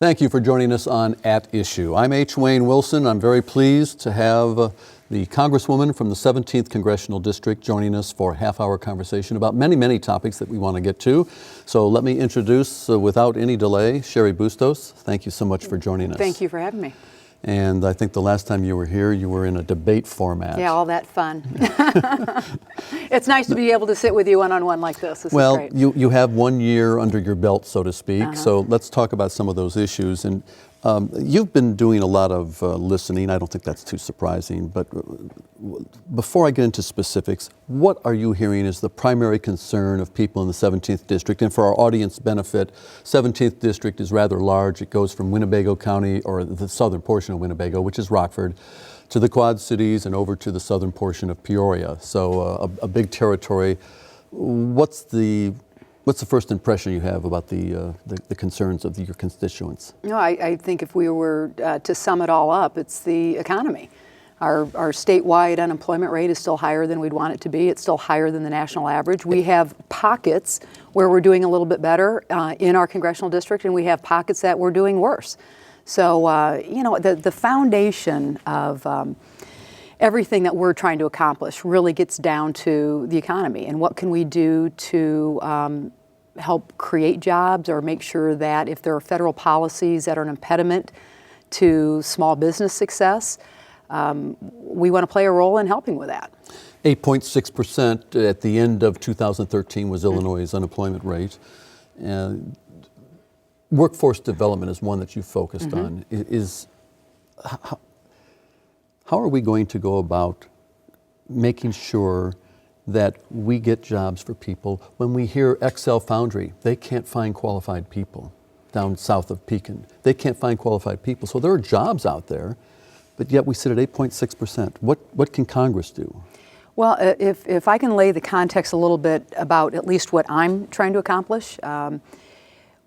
Thank you for joining us on At Issue. I'm H. Wayne Wilson. I'm very pleased to have the Congresswoman from the 17th Congressional District joining us for a half-hour conversation about many topics that we want to get to. So let me introduce, without any delay, Cheri Bustos. Thank you so much for joining us. Thank you for having me. And I think the last time you were here, you were in a debate format. Yeah, all that fun. It's nice to be able to sit with you one-on-one like this. This is great. You have 1 year under your belt, so to speak. So let's talk about some of those issues. And you've been doing a lot of listening. I don't think that's too surprising. But before I get into specifics, what are you hearing is the primary concern of people in the 17th District? And for our audience benefit, 17th District is rather large. It goes from Winnebago County, or the southern portion of Winnebago, which is Rockford, to the Quad Cities and over to the southern portion of Peoria. So a big territory. What's the first impression you have about the concerns of your constituents? No, I think if we were to sum it all up, it's the economy. Our statewide unemployment rate is still higher than we'd want it to be. It's still higher than the national average. We have pockets where we're doing a little bit better in our congressional district, and we have pockets that we're doing worse. So, the foundation of everything that we're trying to accomplish really gets down to the economy and what can we do to help create jobs, or make sure that if there are federal policies that are an impediment to small business success, we want to play a role in helping with that. 8.6% at the end of 2013 was Illinois' unemployment rate. Workforce development is one that you focused on. How are we going to go about making sure that we get jobs for people when we hear Excel Foundry, they can't find qualified people down south of Pekin. They can't find qualified people. So there are jobs out there, but yet we sit at 8.6%. What can Congress do? Well, if I can lay the context a little bit about at least what I'm trying to accomplish,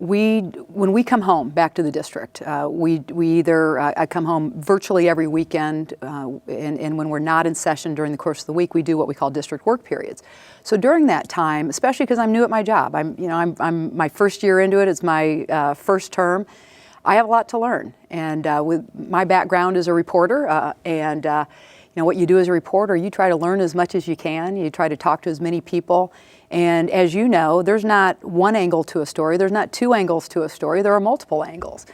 when we come home back to the district, I come home virtually every weekend, and when we're not in session during the course of the week, we do what we call district work periods. So during that time, especially because I'm new at my job, I'm my first year into it. It's my first term. I have a lot to learn, and with my background as a reporter, what you do as a reporter, you try to learn as much as you can. You try to talk to as many people. And as you know, there's not one angle to a story. There's not two angles to a story. There are multiple angles.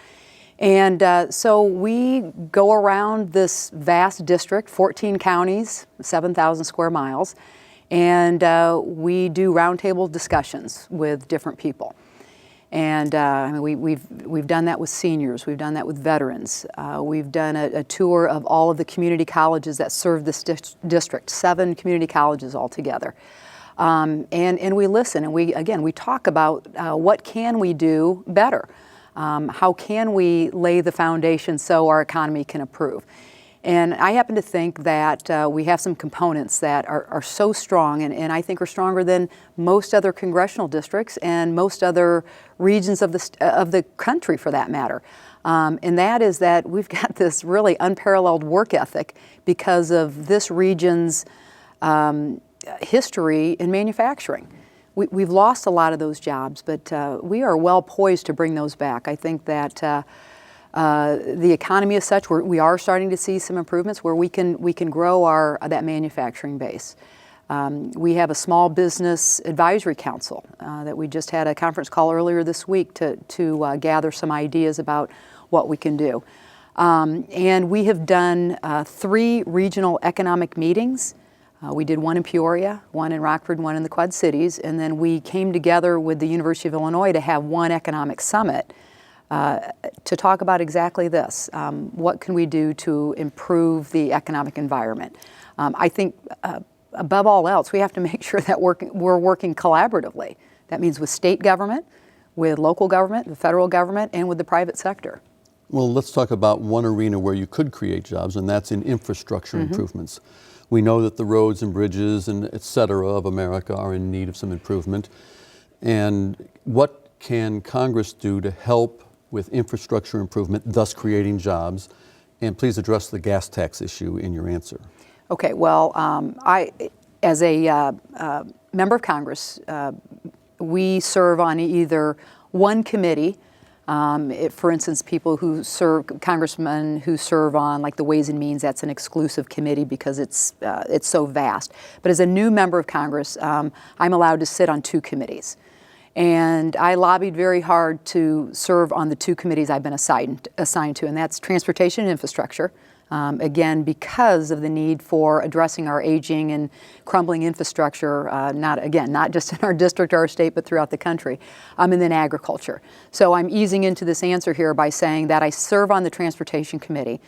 And so we go around this vast district, 14 counties, 7,000 square miles, and we do roundtable discussions with different people. And we've done that with seniors. We've done that with veterans. We've done a tour of all of the community colleges that serve this district, 7 community colleges altogether. And we listen, and we talk about what can we do better? How can we lay the foundation so our economy can improve? And I happen to think that we have some components that are so strong, and I think are stronger than most other congressional districts and most other regions of the country, for that matter. And that is that we've got this really unparalleled work ethic because of this region's history in manufacturing. We've lost a lot of those jobs, but we are well poised to bring those back. I think that the economy is such we are starting to see some improvements where we can grow that manufacturing base. We have a small business advisory council that we just had a conference call earlier this week to gather some ideas about what we can do. And we have done 3 regional economic meetings. We did one in Peoria, one in Rockford, one in the Quad Cities, and then we came together with the University of Illinois to have one economic summit to talk about exactly this. What can we do to improve the economic environment? I think above all else, we have to make sure that we're working collaboratively. That means with state government, with local government, the federal government, and with the private sector. Well, let's talk about one arena where you could create jobs, and that's in infrastructure improvements. We know that the roads and bridges and et cetera of America are in need of some improvement. And what can Congress do to help with infrastructure improvement, thus creating jobs? And please address the gas tax issue in your answer. Okay, well, I, as a member of Congress, we serve on either one committee For instance, people who serve, congressmen who serve on like the Ways and Means, that's an exclusive committee because it's so vast. But as a new member of Congress, I'm allowed to sit on 2 committees. And I lobbied very hard to serve on the 2 committees I've been assigned to, and that's Transportation and Infrastructure. Again, because of the need for addressing our aging and crumbling infrastructure, not just in our district or our state, but throughout the country, and then agriculture. So I'm easing into this answer here by saying that I serve on the Transportation Committee,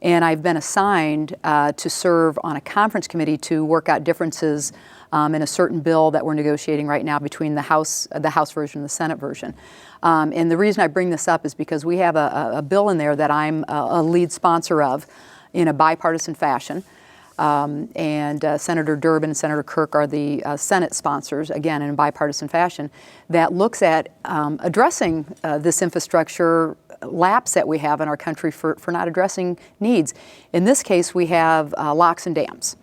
and I've been assigned to serve on a conference committee to work out differences in a certain bill that we're negotiating right now between the House version and the Senate version. And the reason I bring this up is because we have a bill in there that I'm a lead sponsor of in a bipartisan fashion. And Senator Durbin and Senator Kirk are the Senate sponsors, again, in a bipartisan fashion, that looks at addressing this infrastructure lapse that we have in our country for not addressing needs. In this case, we have locks and dams.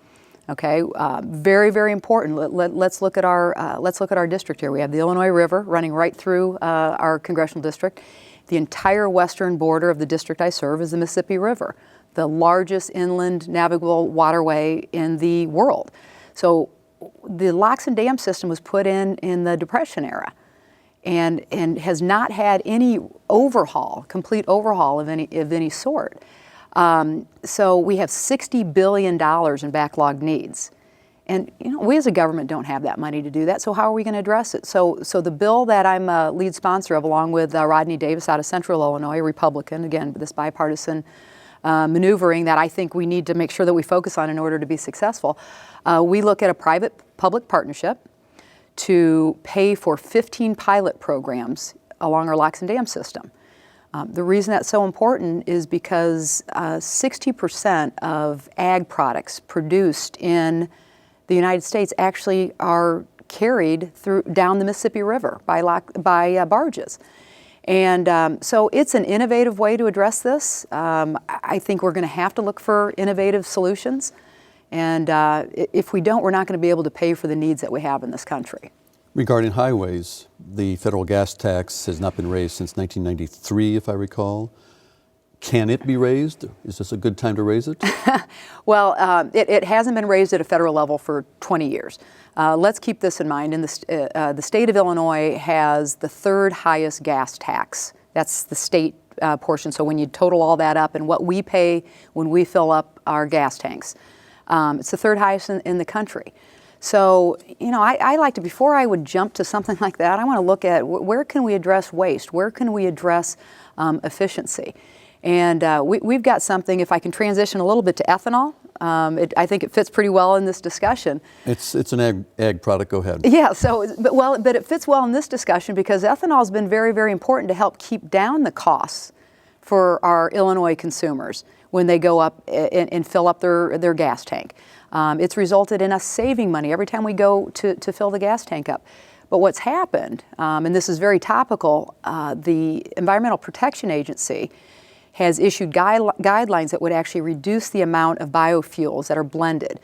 Okay, very, very important. Let's look at our district here. We have the Illinois River running right through our congressional district. The entire western border of the district I serve is the Mississippi River, the largest inland navigable waterway in the world. So the locks and dam system was put in the Depression era, and has not had any complete overhaul of any sort. So we have $60 billion in backlog needs. And we as a government don't have that money to do that, so how are we going to address it? So the bill that I'm a lead sponsor of, along with Rodney Davis out of Central Illinois, a Republican, again, this bipartisan maneuvering that I think we need to make sure that we focus on in order to be successful, we look at a private-public partnership to pay for 15 pilot programs along our locks and dam system. The reason that's so important is because 60% of ag products produced in the United States actually are carried down the Mississippi River by barges. And so it's an innovative way to address this. I think we're going to have to look for innovative solutions. And if we don't, we're not going to be able to pay for the needs that we have in this country. Regarding highways, the federal gas tax has not been raised since 1993, if I recall. Can it be raised? Is this a good time to raise it? Well, it hasn't been raised at a federal level for 20 years. Let's keep this in mind. The state of Illinois has the 3rd highest gas tax. That's the state portion. So when you total all that up and what we pay when we fill up our gas tanks, it's the 3rd highest in the country. So, I like to, before I would jump to something like that, I want to look at where can we address waste? Where can we address efficiency? And we've got something, if I can transition a little bit to ethanol, I think it fits pretty well in this discussion. It's an ag product, go ahead. Yeah, but it fits well in this discussion because ethanol has been very, very important to help keep down the costs for our Illinois consumers when they go up and fill up their gas tank. It's resulted in us saving money every time we go to fill the gas tank up. But what's happened, and this is very topical, the Environmental Protection Agency has issued guidelines that would actually reduce the amount of biofuels that are blended.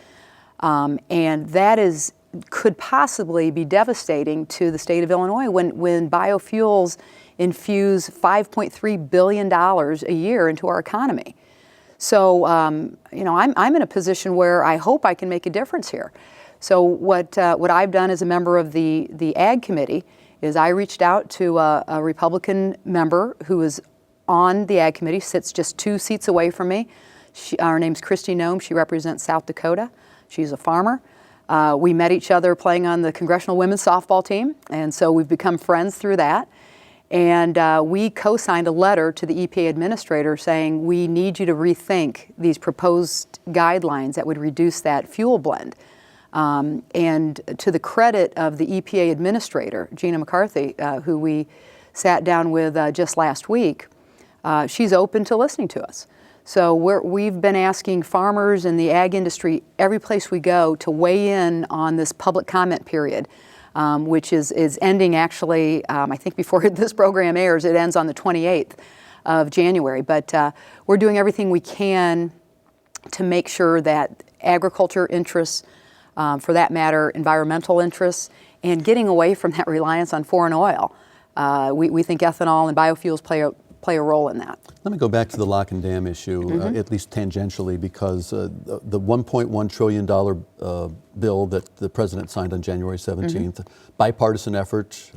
And that could possibly be devastating to the state of Illinois when biofuels infuse $5.3 billion a year into our economy. So, I'm in a position where I hope I can make a difference here. So what I've done as a member of the Ag Committee is I reached out to a Republican member who is on the Ag Committee, sits just 2 seats away from me. Her name's Kristi Noem. She represents South Dakota. She's a farmer. We met each other playing on the Congressional Women's Softball team, and so we've become friends through that. And we co-signed a letter to the EPA administrator saying we need you to rethink these proposed guidelines that would reduce that fuel blend. And to the credit of the EPA administrator, Gina McCarthy, who we sat down with just last week, she's open to listening to us. So we've been asking farmers in the ag industry every place we go to weigh in on this public comment period. Which is ending actually, I think before this program airs, it ends on the 28th of January. But we're doing everything we can to make sure that agriculture interests, for that matter, environmental interests, and getting away from that reliance on foreign oil We think ethanol and biofuels play a role in that. Let me go back to the lock and dam issue, at least tangentially, because the $1.1 trillion bill that the president signed on January 17th, bipartisan effort,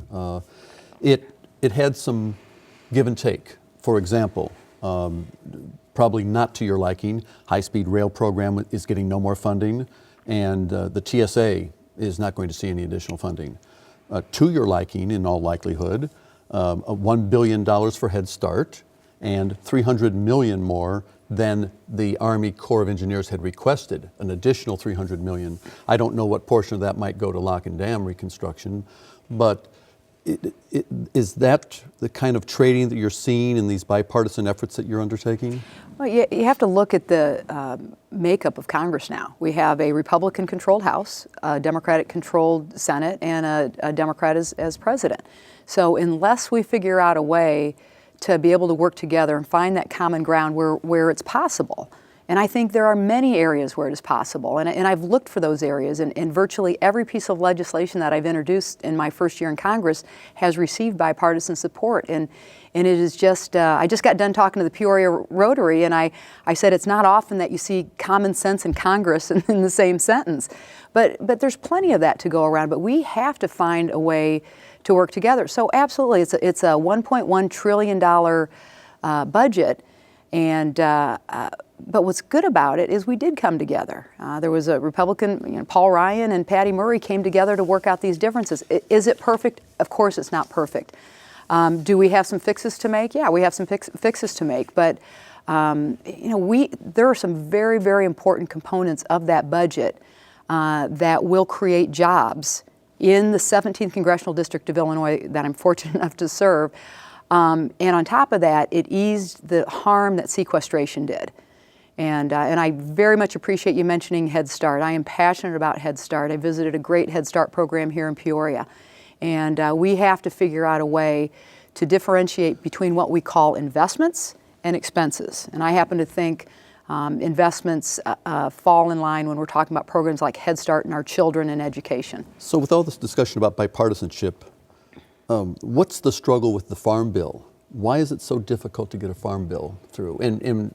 it had some give and take. For example, probably not to your liking, high-speed rail program is getting no more funding, and the TSA is not going to see any additional funding. To your liking, in all likelihood, $1 billion for Head Start and $300 million more than the Army Corps of Engineers had requested, an additional $300 million. I don't know what portion of that might go to lock and dam reconstruction, but is that the kind of trading that you're seeing in these bipartisan efforts that you're undertaking? Well, you have to look at the makeup of Congress now. We have a Republican-controlled House, a Democratic-controlled Senate, and a Democrat as president. So unless we figure out a way to be able to work together and find that common ground where it's possible, and I think there are many areas where it is possible, and I've looked for those areas, and virtually every piece of legislation that I've introduced in my first year in Congress has received bipartisan support. And it is just, I just got done talking to the Peoria Rotary, and I said it's not often that you see common sense in Congress in the same sentence. But there's plenty of that to go around, but we have to find a way to work together. So absolutely, it's a $1.1 trillion budget, and but what's good about it is we did come together. There was a Republican, Paul Ryan and Patty Murray came together to work out these differences. Is it perfect? Of course it's not perfect. Do we have some fixes to make? Yeah, we have some fixes to make, but there are some very, very important components of that budget that will create jobs in the 17th Congressional District of Illinois that I'm fortunate enough to serve. And on top of that, it eased the harm that sequestration did. And I very much appreciate you mentioning Head Start. I am passionate about Head Start. I visited a great Head Start program here in Peoria. And we have to figure out a way to differentiate between what we call investments and expenses. And I happen to think investments fall in line when we're talking about programs like Head Start and our children and education. So with all this discussion about bipartisanship, what's the struggle with the Farm Bill? Why is it so difficult to get a Farm Bill through? And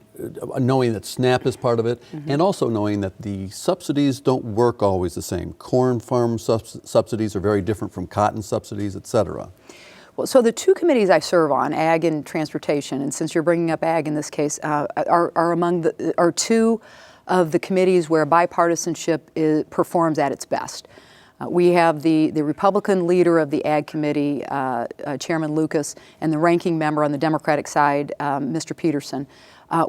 knowing that SNAP is part of it, and also knowing that the subsidies don't work always the same. Corn farm subsidies are very different from cotton subsidies, et cetera. Well, so the two committees I serve on, Ag and Transportation, and since you're bringing up Ag in this case, are two of the committees where bipartisanship performs at its best. We have the Republican leader of the Ag Committee, Chairman Lucas, and the ranking member on the Democratic side, Mr. Peterson,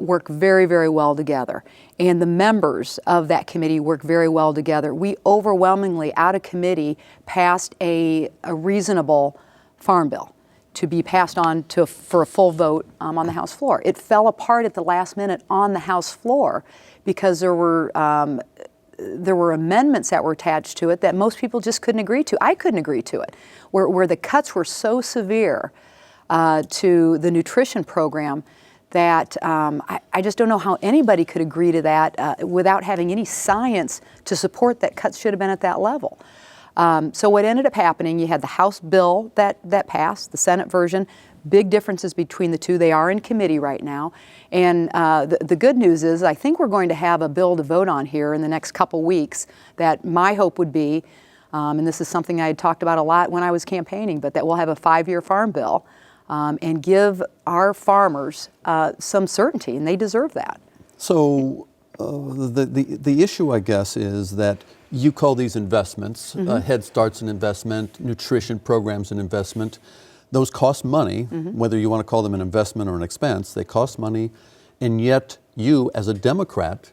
work very, very well together. And the members of that committee work very well together. We overwhelmingly, out of committee, passed a reasonable farm bill to be passed on for a full vote on the House floor. It fell apart at the last minute on the House floor because there were amendments that were attached to it that most people just couldn't agree to. I couldn't agree to it, where the cuts were so severe to the nutrition program that I just don't know how anybody could agree to that without having any science to support that cuts should have been at that level. So what ended up happening, you had the House bill that passed, the Senate version. Big differences between the two. They are in committee right now. And the good news is I think we're going to have a bill to vote on here in the next couple weeks that my hope would be, and this is something I had talked about a lot when I was campaigning, but that we'll have a 5-year farm bill and give our farmers some certainty, and they deserve that. So the issue, I guess, is that you call these investments. Head Start's an investment, nutrition program's an investment. Those cost money, whether you want to call them an investment or an expense, they cost money, and yet you, as a Democrat,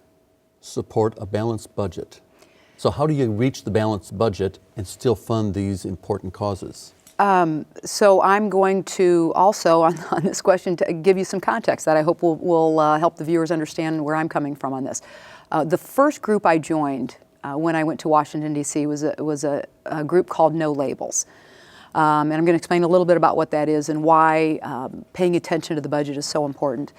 support a balanced budget. So how do you reach the balanced budget and still fund these important causes? So I'm going to also, on this question, to give you some context that I hope will help the viewers understand where I'm coming from on this. The first group I joined when I went to Washington, D.C. was a group called No Labels. And I'm going to explain a little bit about what that is and why paying attention to the budget is so important.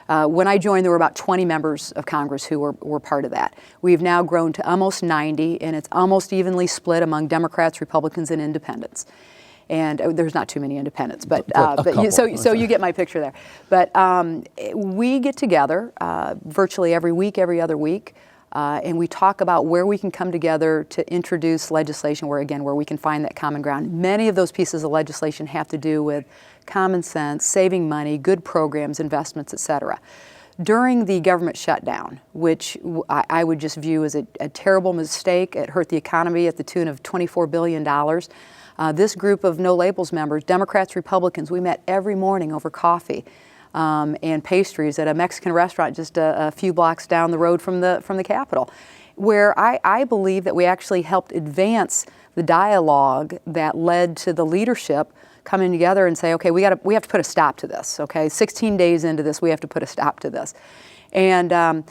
When I joined, there were about 20 members of Congress who were part of that. We've now grown to almost 90, and it's almost evenly split among Democrats, Republicans, and Independents. And there's not too many independents, but, A couple. so you get my picture there. But we get together virtually every week, every other week, and we talk about where we can come together to introduce legislation where we can find that common ground. Many of those pieces of legislation have to do with common sense, saving money, good programs, investments, et cetera. During the government shutdown, which I would just view as a terrible mistake, it hurt the economy at the tune of $24 billion. This group of No Labels members, Democrats, Republicans, we met every morning over coffee and pastries at a Mexican restaurant just a few blocks down the road from the Capitol, where I believe that we actually helped advance the dialogue that led to the leadership coming together and say, okay, we have to put a stop to this. Okay, 16 days into this, we have to put a stop to this, and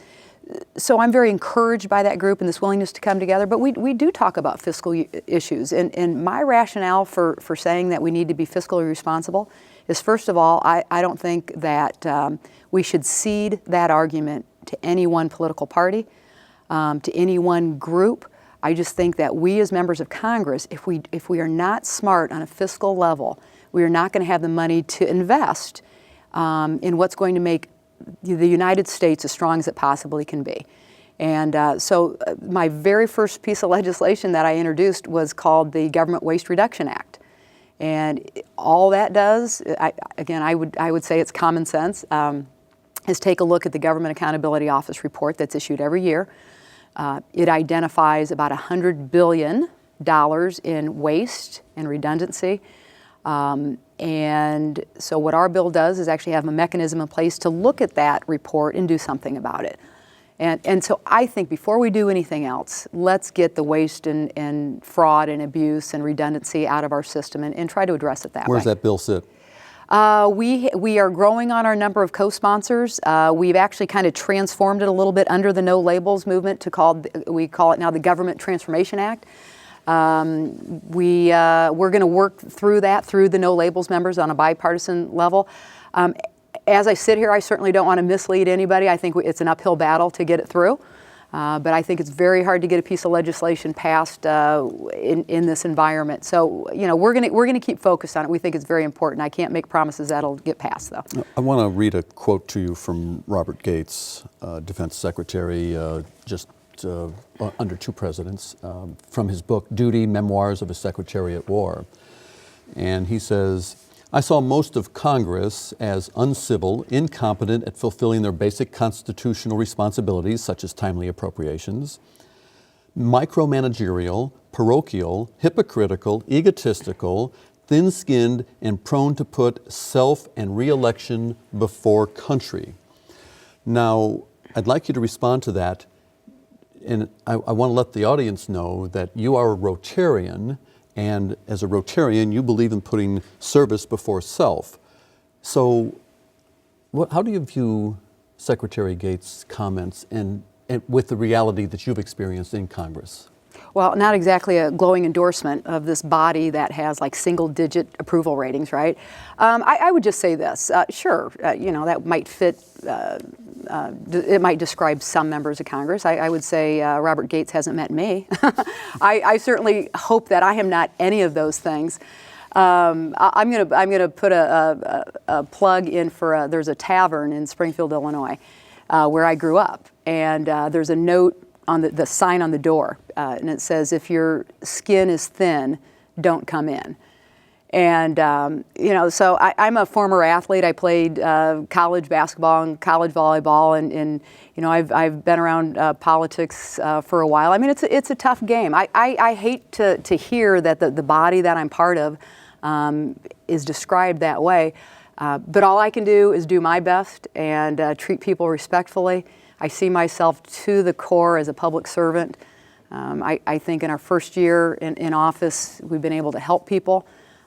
so I'm very encouraged by that group and this willingness to come together. But we do talk about fiscal issues, and my rationale for saying that we need to be fiscally responsible is, first of all, I don't think that we should cede that argument to any one political party, to any one group. I just think that we as members of Congress, if we are not smart on a fiscal level, we are not going to have the money to invest in what's going to make the United States as strong as it possibly can be. And so my very first piece of legislation that I introduced was called the Government Waste Reduction Act. And all that does, I would say it's common sense, is take a look at the Government Accountability Office report that's issued every year. It identifies about $100 billion in waste and redundancy. And so what our bill does is actually have a mechanism in place to look at that report and do something about it. And so I think before we do anything else, let's get the waste and fraud and abuse and redundancy out of our system and try to address it that way. Where's that bill sit? We are growing on our number of co-sponsors. We've actually kind of transformed it a little bit under the No Labels movement we call it now the Government Transformation Act. We're going to work through that through the No Labels members on a bipartisan level. As I sit here, I certainly don't want to mislead anybody. I think it's an uphill battle to get it through. But I think it's very hard to get a piece of legislation passed in this environment. So, we're going to keep focused on it. We think it's very important. I can't make promises that'll get passed, though. I want to read a quote to you from Robert Gates, Defense Secretary, just under two presidents, from his book, Duty, Memoirs of a Secretary at War. And he says, I saw most of Congress as uncivil, incompetent at fulfilling their basic constitutional responsibilities, such as timely appropriations, micromanagerial, parochial, hypocritical, egotistical, thin-skinned, and prone to put self and re-election before country. Now, I'd like you to respond to that, and I want to let the audience know that you are a Rotarian, and as a Rotarian, you believe in putting service before self. So how do you view Secretary Gates' comments and with the reality that you've experienced in Congress? Well, not exactly a glowing endorsement of this body that has like single-digit approval ratings, right? I would just say this. Sure, that might fit. It might describe some members of Congress. I would say Robert Gates hasn't met me. I certainly hope that I am not any of those things. I'm gonna put a plug in for there's a tavern in Springfield, Illinois, where I grew up, and there's a note on the sign on the door, and it says, "If your skin is thin, don't come in." And so I'm a former athlete. I played college basketball and college volleyball, and I've been around politics for a while. I mean, it's a tough game. I hate to hear that the body that I'm part of is described that way. But all I can do is do my best and treat people respectfully. I see myself to the core as a public servant. I think in our first year in office, we've been able to help people.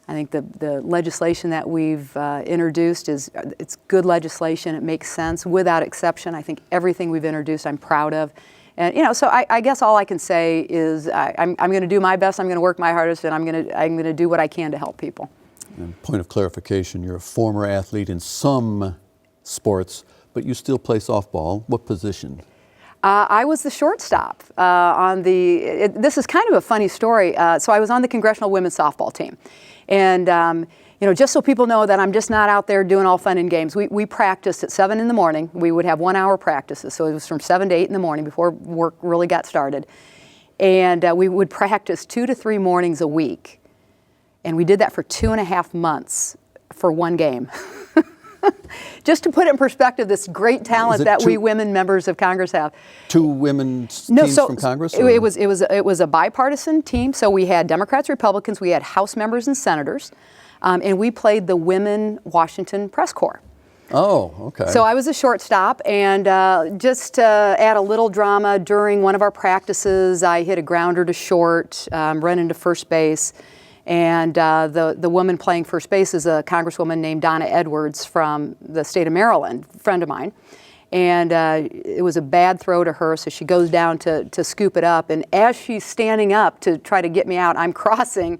I think the legislation that we've introduced it's good legislation. It makes sense without exception. I think everything we've introduced, I'm proud of. And so I guess all I can say is I'm going to do my best. I'm going to work my hardest, and I'm going to do what I can to help people. And point of clarification: you're a former athlete in some sports, but you still play softball. What position? I was the shortstop on the. This is kind of a funny story. So I was on the Congressional Women's Softball team, and just so people know that I'm just not out there doing all fun and games. We practiced at 7 in the morning. We would have 1 hour practices, so it was from 7 to 8 in the morning before work really got started, and we would practice 2 to 3 mornings a week, and we did that for 2.5 months for one game. Just to put it in perspective, this great talent that we women members of Congress have. 2 women's teams from Congress? It was a bipartisan team. So we had Democrats, Republicans, we had House members and senators, and we played the Women Washington Press Corps. Oh, okay. So I was a shortstop, and just to add a little drama, during one of our practices, I hit a grounder to short, ran into first base. And the woman playing first base is a congresswoman named Donna Edwards from the state of Maryland, a friend of mine. And it was a bad throw to her, so she goes down to scoop it up. And as she's standing up to try to get me out, I'm crossing,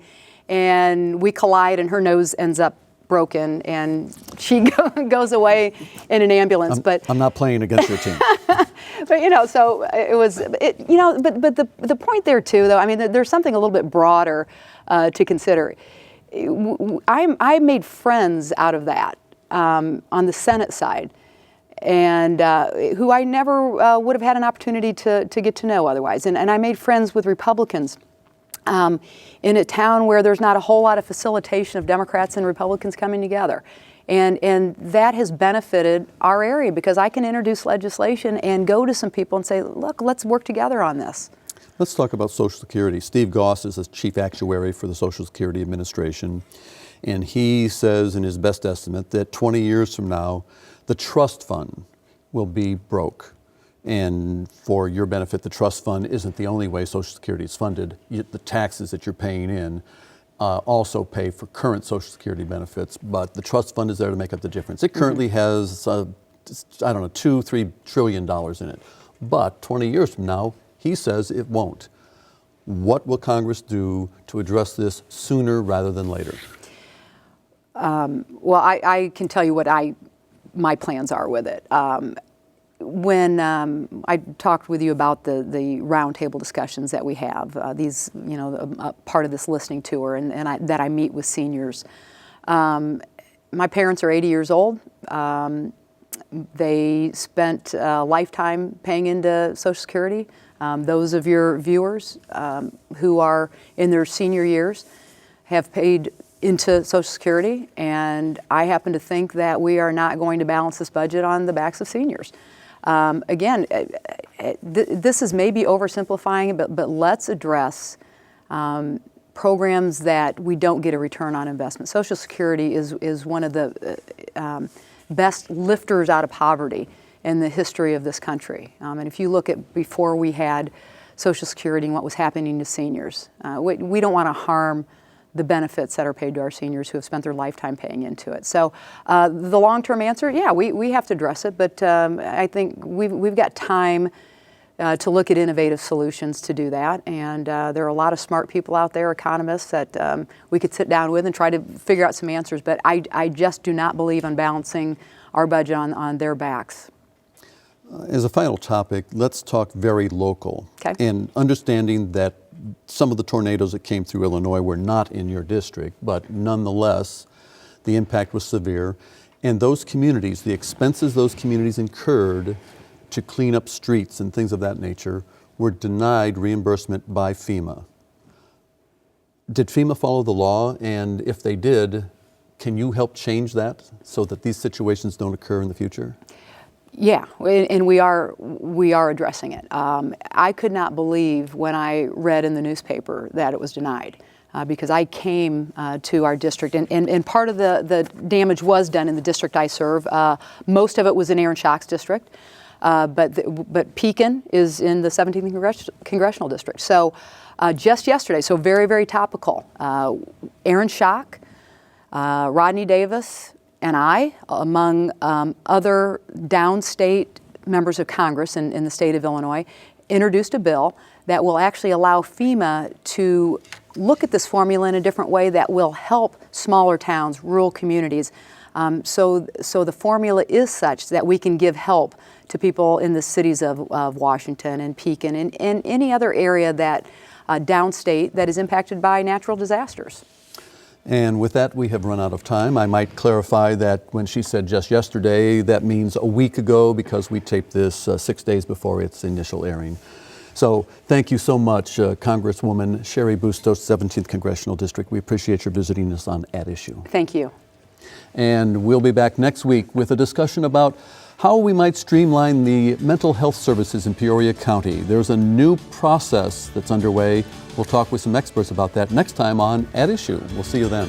and we collide, and her nose ends up broken, and she goes away in an ambulance. But I'm not playing against your team. But so it was. But the point there too, though, I mean, there's something a little bit broader to consider. I made friends out of that on the Senate side, and who I never would have had an opportunity to get to know otherwise. And I made friends with Republicans in a town where there's not a whole lot of facilitation of Democrats and Republicans coming together. And that has benefited our area because I can introduce legislation and go to some people and say, look, let's work together on this. Let's talk about Social Security. Steve Goss is the chief actuary for the Social Security Administration, and he says in his best estimate that 20 years from now, the trust fund will be broke. And for your benefit, the trust fund isn't the only way Social Security is funded. The taxes that you're paying in also pay for current Social Security benefits, but the trust fund is there to make up the difference. It currently has, $2-3 trillion in it. But 20 years from now, he says it won't. What will Congress do to address this sooner rather than later? Well, I can tell you what my plans are with it. When I talked with you about the roundtable discussions that we have, these, part of this listening tour, and that I meet with seniors. My parents are 80 years old. They spent a lifetime paying into Social Security. Those of your viewers who are in their senior years have paid into Social Security, and I happen to think that we are not going to balance this budget on the backs of seniors. Again, this is maybe oversimplifying it, but let's address programs that we don't get a return on investment. Social Security is one of the best lifters out of poverty in the history of this country. And if you look at before we had Social Security and what was happening to seniors, we don't want to harm the benefits that are paid to our seniors who have spent their lifetime paying into it. So the long-term answer, yeah, we have to address it, but I think we've got time to look at innovative solutions to do that. And there are a lot of smart people out there, economists, that we could sit down with and try to figure out some answers, but I just do not believe in balancing our budget on their backs. As a final topic, let's talk very local. Okay. And understanding that some of the tornadoes that came through Illinois were not in your district, but nonetheless, the impact was severe. And those communities, the expenses those communities incurred to clean up streets and things of that nature, were denied reimbursement by FEMA. Did FEMA follow the law? And if they did, can you help change that so that these situations don't occur in the future? Yeah, and we are addressing it. I could not believe when I read in the newspaper that it was denied, because I came to our district, and part of the damage was done in the district I serve. Most of it was in Aaron Schock's district, but Pekin is in the 17th Congressional District. So just yesterday, so very, very topical, Aaron Schock, Rodney Davis, and I, among other downstate members of Congress in the state of Illinois, introduced a bill that will actually allow FEMA to look at this formula in a different way that will help smaller towns, rural communities, So the formula is such that we can give help to people in the cities of Washington and Pekin and any other area that downstate that is impacted by natural disasters. And with that, we have run out of time. I might clarify that when she said just yesterday, that means a week ago because we taped this 6 days before its initial airing. So thank you so much, Congresswoman Cheri Bustos, 17th Congressional District. We appreciate your visiting us on At Issue. Thank you. And we'll be back next week with a discussion about how we might streamline the mental health services in Peoria County. There's a new process that's underway. We'll talk with some experts about that next time on At Issue. We'll see you then.